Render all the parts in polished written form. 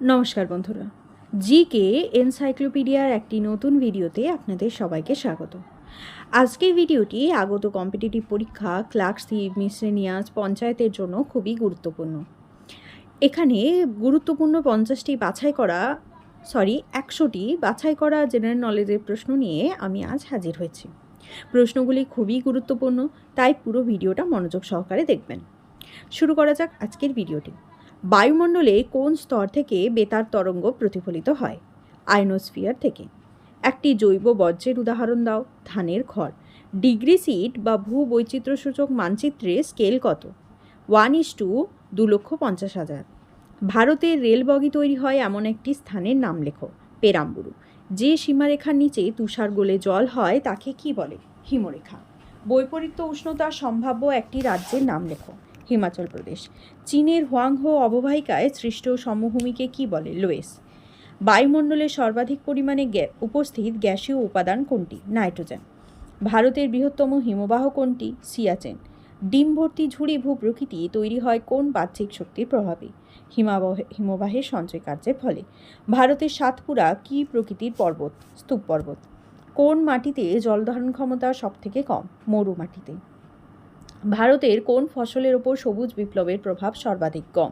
নমস্কার বন্ধুরা, জিকে এনসাইক্লোপিডিয়ার একটি নতুন ভিডিওতে আপনাদের সবাইকে স্বাগত। আজকের ভিডিওটি আগত কম্পিটিটিভ পরীক্ষা ক্লার্কশিপ, মিসলেনিয়াস, পঞ্চায়েতের জন্য খুবই গুরুত্বপূর্ণ। এখানে গুরুত্বপূর্ণ 50টি বাছাই করা জেনারেল নলেজের প্রশ্ন নিয়ে আমি আজ হাজির হয়েছি। প্রশ্নগুলি খুবই গুরুত্বপূর্ণ, তাই পুরো ভিডিওটা মনোযোগ সহকারে দেখবেন। শুরু করা যাক আজকের ভিডিওটি। বায়ুমণ্ডলে কোন স্তর থেকে বেতার তরঙ্গ প্রতিফলিত হয়? আয়নোস্ফিয়ার থেকে। একটি জৈব বর্জ্যের উদাহরণ দাও। ধানের খড়। ডিগ্রি সিট বা ভূবৈচিত্র্যসূচক মানচিত্রে স্কেল কত? 1:2,50,000। ভারতের রেল বগি তৈরি হয় এমন একটি স্থানের নাম লেখো। পেরাম্বুরু। যে সীমারেখার নিচে তুষার গলে জল হয় তাকে কি বলে? হিমরেখা। বৈপরীত্য উষ্ণতার সম্ভাব্য একটি রাজ্যের নাম লেখো। হিমাচল প্রদেশ। চীনের হোয়াংহো অববাহিকায় সৃষ্ট সমভূমিকে কি বলে? লোয়েস। বায়ুমণ্ডলে সর্বাধিক পরিমাণে উপস্থিত গ্যাসীয় উপাদান কোনটি? নাইট্রোজেন। ভারতের বৃহত্তম হিমবাহ কোনটি? সিয়াচেন। ডিম ভর্তি ঝুড়ি ভূপ্রকৃতি তৈরি হয় কোন বাহ্যিক শক্তির প্রভাবে? হিমবাহের সঞ্চয় কার্যের ফলে। ভারতের সাতপুরা কি প্রকৃতির পর্বত? স্তূপ পর্বত। কোন মাটিতে জলধারণ ক্ষমতা সবথেকে কম? মরু মাটিতে। ভারতের কোন ফসলের ওপর সবুজ বিপ্লবের প্রভাব সর্বাধিক কম?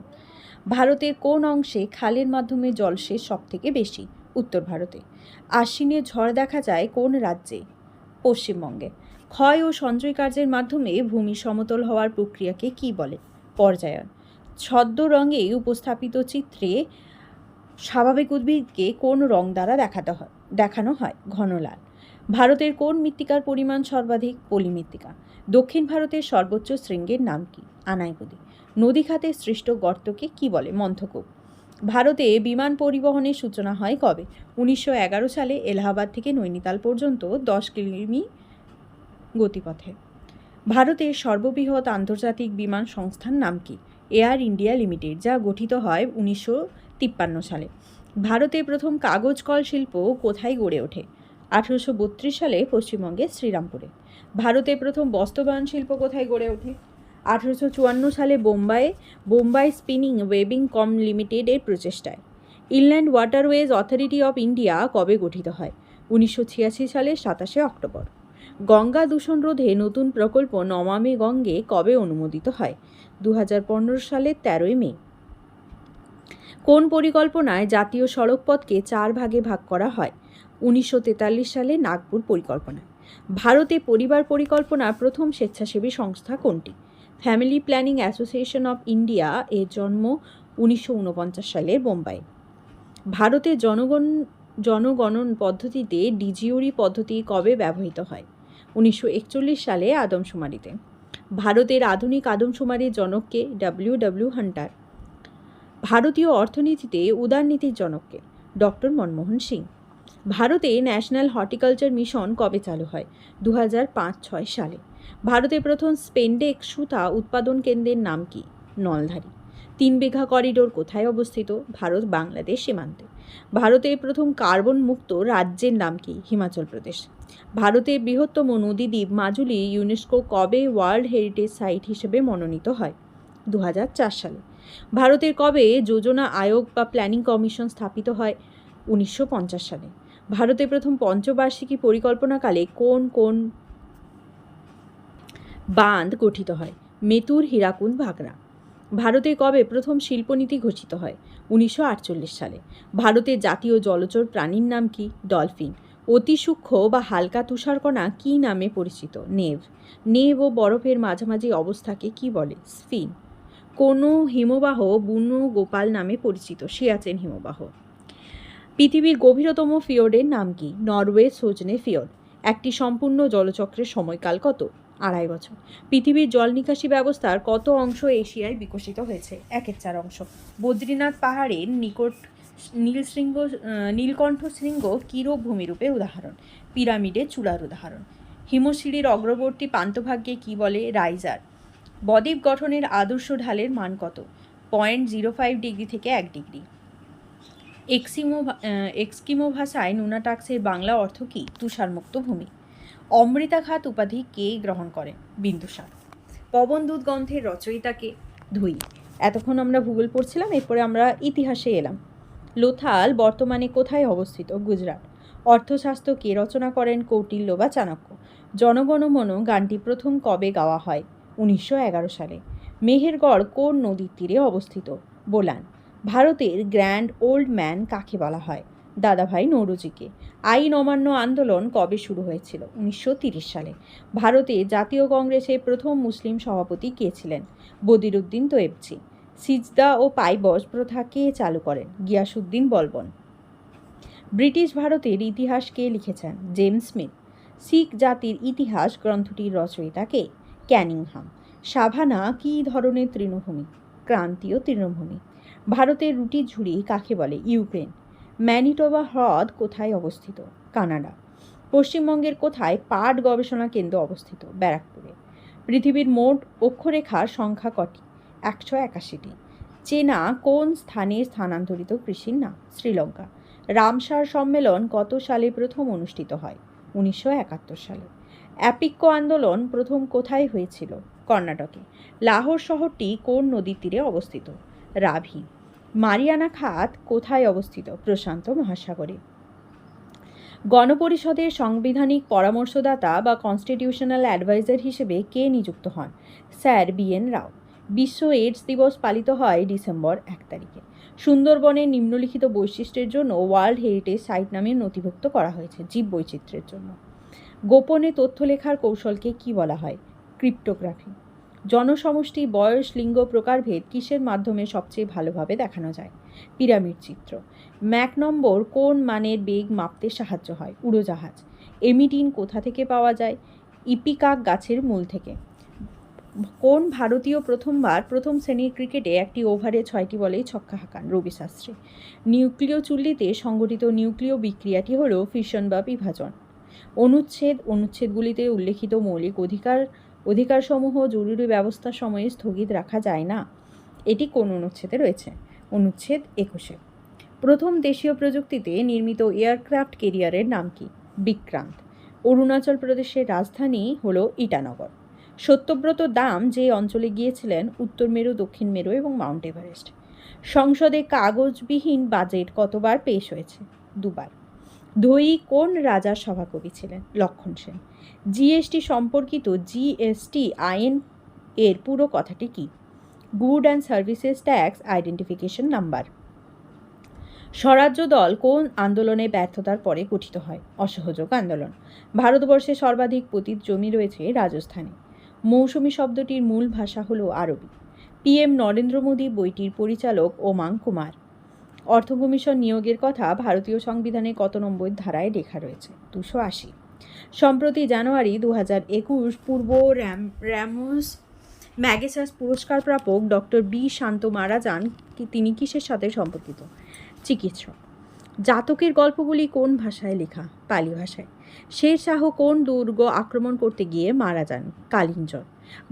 ভারতের কোন অংশে খালের মাধ্যমে জলসেচ সবথেকে বেশি? উত্তর ভারতে। আশ্বিনের ঝড় দেখা যায় কোন রাজ্যে? পশ্চিমবঙ্গে। ক্ষয় ও সঞ্চয় কার্যের মাধ্যমে ভূমি সমতল হওয়ার প্রক্রিয়াকে কি বলে? পর্যায়ন। ছদ্ম রঙে উপস্থাপিত চিত্রে স্বাভাবিক উদ্ভিদকে কোন রং দ্বারা দেখানো হয়? ঘন লাল। ভারতের কোন মৃত্তিকার পরিমাণ সর্বাধিক? পলি মৃত্তিকা। দক্ষিণ ভারতের সর্বোচ্চ শৃঙ্গের নাম কি? আনাইবুদি। নদী খাতে সৃষ্ট গর্তকে কি বলে? মন্থকূপ। ভারতে বিমান পরিবহনের সূচনা হয় কবে? 1911 সালে এলাহাবাদ থেকে নৈনিতাল পর্যন্ত 10 কিমি গতিপথে। ভারতের সর্ববৃহৎ আন্তর্জাতিক বিমান সংস্থার নাম কি? এয়ার ইন্ডিয়া লিমিটেড, যা গঠিত হয় 1953 সালে। ভারতের প্রথম কাগজ কল শিল্প কোথায় গড়ে ওঠে? 1832 সালে পশ্চিমবঙ্গের শ্রীরামপুরে। ভারতের প্রথম বস্ত্রবয়ন শিল্প কোথায় গড়ে ওঠে? 1854 সালে বোম্বাই স্পিনিং ওয়েবিং কম লিমিটেডের প্রচেষ্টায়। Inland waterways authority of India কবে গঠিত হয়? 1986 সালের 27 অক্টোবর। গঙ্গা দূষণ রোধে নতুন প্রকল্প নমামি গঙ্গে কবে অনুমোদিত হয়? 2015 সালের 13 মে। কোন পরিকল্পনায় জাতীয় সড়কপথকে 4 ভাগে ভাগ করা হয়? 1943 সালে নাগপুর পরিকল্পনায়। ভারতে পরিবার পরিকল্পনার প্রথম স্বেচ্ছাসেবী সংস্থা কোনটি? Family planning association of India, এর জন্ম 1949 সালে বোম্বাই। ভারতের জনগণন পদ্ধতিতে ডিজিওরি পদ্ধতি কবে ব্যবহৃত হয়? 1941 সালে আদমশুমারিতে। ভারতের আধুনিক আদমশুমারির জনককে? W Hunter. ভারতীয় অর্থনীতিতে উদারনীতির জনককে? ডক্টর মনমোহন সিং। ভারতে ন্যাশনাল হর্টিকালচার মিশন কবে চালু হয়? 2005-6 সালে। ভারতের প্রথম স্পেন্ডেক্স সুতা উৎপাদন কেন্দ্রের নাম কি? নলধারী। 3 বিঘা করিডোর কোথায় অবস্থিত? ভারত বাংলাদেশ সীমান্তে। ভারতের প্রথম কার্বন মুক্ত রাজ্যের নাম কি? হিমাচল প্রদেশ। ভারতের বৃহত্তম নদীদ্বীপ মাজুলি ইউনেস্কো কবে ওয়ার্ল্ড হেরিটেজ সাইট হিসেবে মনোনীত হয়? 2004 সালে। ভারতের কবে যোজনা আয়োগ বা প্ল্যানিং কমিশন স্থাপিত হয়? 1950 সালে। ভারতের প্রথম পঞ্চবার্ষিকী পরিকল্পনাকালে কোন কোন বাঁধ গঠিত হয়? মেতুর, হীরাকুদ, ভাগড়া। ভারতে কবে প্রথম শিল্পনীতি ঘোষিত হয়? 1948 সালে। ভারতের জাতীয় জলচর প্রাণীর নাম কি? ডলফিন। অতি সূক্ষ্ম বা হালকা তুষারকণা কী নামে পরিচিত? নেভ ও বরফের মাঝামাঝি অবস্থাকে কি বলে? স্ফিন। কোনো হিমবাহ বুনো গোপাল নামে পরিচিত? সিয়াচেন হিমবাহ। পৃথিবীর গভীরতম ফিওর্ডের নাম কি? Norway Sogne fjord. একটি সম্পূর্ণ জলচক্রের সময়কাল কত? 2.5 বছর। পৃথিবীর জল নিকাশি ব্যবস্থার কত অংশ এশিয়ায় বিকশিত হয়েছে? 1/4 অংশ। বদ্রীনাথ পাহাড়ের নিকট নীলকণ্ঠ শৃঙ্গ কিরূপ ভূমিরূপের উদাহরণ? পিরামিডের চূড়ার উদাহরণ। হিমশিড়ির অগ্রবর্তী প্রান্তভাগকে কি বলে? রাইজার। বদ্বীপ গঠনের আদর্শ ঢালের মান কত? 0.05 ডিগ্রি থেকে 1 ডিগ্রি। এক্সকিমো ভাষায় নুনাটাক্সের বাংলা অর্থ কী? তুষারমুক্ত ভূমি। অমৃতাঘাত উপাধি কে গ্রহণ করেন? বিন্দুসার। পবনদূত গ্রন্থের রচয়িতাকে? ধুই। এতক্ষণ আমরা ভূগোল পড়ছিলাম, এরপরে আমরা ইতিহাসে এলাম। লোথাল বর্তমানে কোথায় অবস্থিত? গুজরাট। অর্থশাস্ত্র কে রচনা করেন? কৌটিল্য বা চাণক্য। জনগণমন গানটি প্রথম কবে গাওয়া হয়? 1911 সালে। মেহেরগড় কোন নদীর তীরে অবস্থিত? বোলান। ভারতের গ্র্যান্ড ওল্ড ম্যান কাকে বলা হয়? দাদাভাই নৌরোজিকে। আইন অমান্য আন্দোলন কবে শুরু হয়েছিল? 1930 সালে। ভারতে জাতীয় কংগ্রেসের প্রথম মুসলিম সভাপতি কে ছিলেন? বদিরুদ্দিন তৈয়বজি। সিজদা ও পাইবস প্রথা কে চালু করেন? গিয়াসুদ্দিন বলবন। ব্রিটিশ ভারতের ইতিহাস কে লিখেছেন? James Smith. শিখ জাতির ইতিহাস গ্রন্থটির রচয়িতা কে? ক্যানিংহাম। সাভানা কী ধরনের তৃণভূমি? ক্রান্তীয় তৃণভূমি। ভারতের রুটির ঝুড়ি কাকে বলে? ইউক্রেন। ম্যানিটোবা হ্রদ কোথায় অবস্থিত? কানাডা। পশ্চিমবঙ্গের কোথায় পাট গবেষণা কেন্দ্র অবস্থিত? ব্যারাকপুরে। পৃথিবীর মোট অক্ষরেখার সংখ্যা কটি? 181টি। চীনা কোন স্থানে স্থানান্তরিত কৃষির নাম? শ্রীলঙ্কা। রামসার সম্মেলন কত সালে প্রথম অনুষ্ঠিত হয়? 1971 সালে। অ্যাপিক্য আন্দোলন প্রথম কোথায় হয়েছিল? কর্ণাটকে। লাহোর শহরটি কোন নদীর তীরে অবস্থিত? রাভি। মারিয়ানা খাত কোথায় অবস্থিত? প্রশান্ত মহাসাগরে। গণপরিষদের সাংবিধানিক পরামর্শদাতা বা কনস্টিটিউশনাল অ্যাডভাইজার হিসেবে কে নিযুক্ত হন? স্যার BN রাও। বিশ্ব এইডস দিবস পালিত হয় ডিসেম্বর 1 তারিখে। সুন্দরবনের নিম্নলিখিত বৈশিষ্ট্যের জন্য ওয়ার্ল্ড হেরিটেজ সাইট নামে নথিভুক্ত করা হয়েছে? জীববৈচিত্র্যের জন্য। গোপনে তথ্য লেখার কৌশলকে কি বলা হয়? ক্রিপ্টোগ্রাফি। জনসমষ্টি, বয়স, লিঙ্গ, প্রকারভেদ কিসের মাধ্যমে সবচেয়ে ভালোভাবে দেখানো যায়? পিরামিড চিত্র। ম্যাক নম্বর কোন মানের বেগ মাপতে সাহায্য হয়? উড়োজাহাজ। এমিটিন কোথা থেকে পাওয়া যায়? ইপিকাক গাছের মূল থেকে। কোন ভারতীয় প্রথমবার প্রথম শ্রেণীর ক্রিকেটে একটি ওভারে 6টি বলেই ছক্কা হাঁকান? রবি শাস্ত্রী। নিউক্লিয় চুল্লিতে সংঘটিত নিউক্লিয় বিক্রিয়াটি হল ফিশন বা বিভাজন। অনুচ্ছেদগুলিতে উল্লেখিত মৌলিক অধিকারসমূহ জরুরি ব্যবস্থার সময়ে স্থগিত রাখা যায় না। এটি কোন অনুচ্ছেদে রয়েছে? অনুচ্ছেদ 21। প্রথম দেশীয় প্রযুক্তিতে নির্মিত এয়ারক্রাফট ক্যারিয়ারের নাম কি? বিক্রান্ত। অরুণাচল প্রদেশের রাজধানী হল ইটানগর। সত্যব্রত দাম যে অঞ্চলে গিয়েছিলেন? উত্তর মেরু, দক্ষিণ মেরু এবং মাউন্ট এভারেস্ট। সংসদে কাগজবিহীন বাজেট কতবার পেশ হয়েছে? 2বার। ধয়ী কোন রাজার সভাকবি ছিলেন? লক্ষণ সেন। জিএসটি সম্পর্কিত জিএসটি আইন এর পুরো কথাটি কি? Good and services tax identification number. স্বরাজ্য দল কোন আন্দোলনে ব্যর্থতার পরে গঠিত হয়? অসহযোগ আন্দোলন। ভারতবর্ষে সর্বাধিক পতিত জমি রয়েছে রাজস্থানে। মৌসুমী শব্দটির মূল ভাষা হল আরবি। PM নরেন্দ্র মোদী বইটির পরিচালক ওমাং কুমার। অর্থ কমিশন নিয়োগের কথা ভারতীয় সংবিধানে কত নম্বর ধারায় লেখা রয়েছে? 280। সম্প্রতি জানুয়ারি 2021 পূর্ব র্যামোস ম্যাগেসাস পুরস্কার প্রাপক ডক্টর B শান্ত মারা যান। তিনি কিসের সাথে সম্পর্কিত? চিকিৎসক। জাতকের গল্পগুলি কোন ভাষায় লেখা? পালি ভাষায়। শের শাহ কোন দুর্গ আক্রমণ করতে গিয়ে মারা যান? কালিঞ্জর।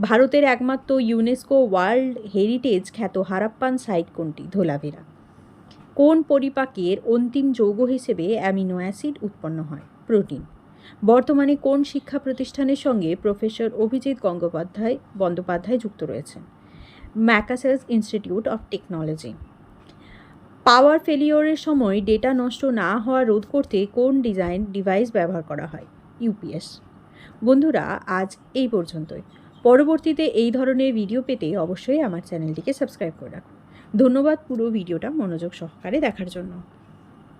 ভারতের একমাত্র ইউনেস্কো ওয়ার্ল্ড হেরিটেজ খ্যাত হারাপ্পান সাইট কোনটি? ধোলাভেরা। কোন পরিপাকের অন্তিম যৌগ হিসেবে অ্যামিনো অ্যাসিড উৎপন্ন হয়? প্রোটিন। বর্তমানে কোন শিক্ষা প্রতিষ্ঠানের সঙ্গে প্রফেসর অভিজিৎ বন্দ্যোপাধ্যায় যুক্ত রয়েছেন? Massachusetts Institute of Technology. Power ফেলিওরের সময় ডেটা নষ্ট না হওয়া রোধ করতে কোন ডিভাইস ব্যবহার করা হয়? UPS। বন্ধুরা, আজ এই পর্যন্তই। পরবর্তীতে এই ধরনের ভিডিও পেতে অবশ্যই আমার চ্যানেলটিকে সাবস্ক্রাইব করে রাখুন। ধন্যবাদ পুরো ভিডিওটা মনোযোগ সহকারে দেখার জন্য।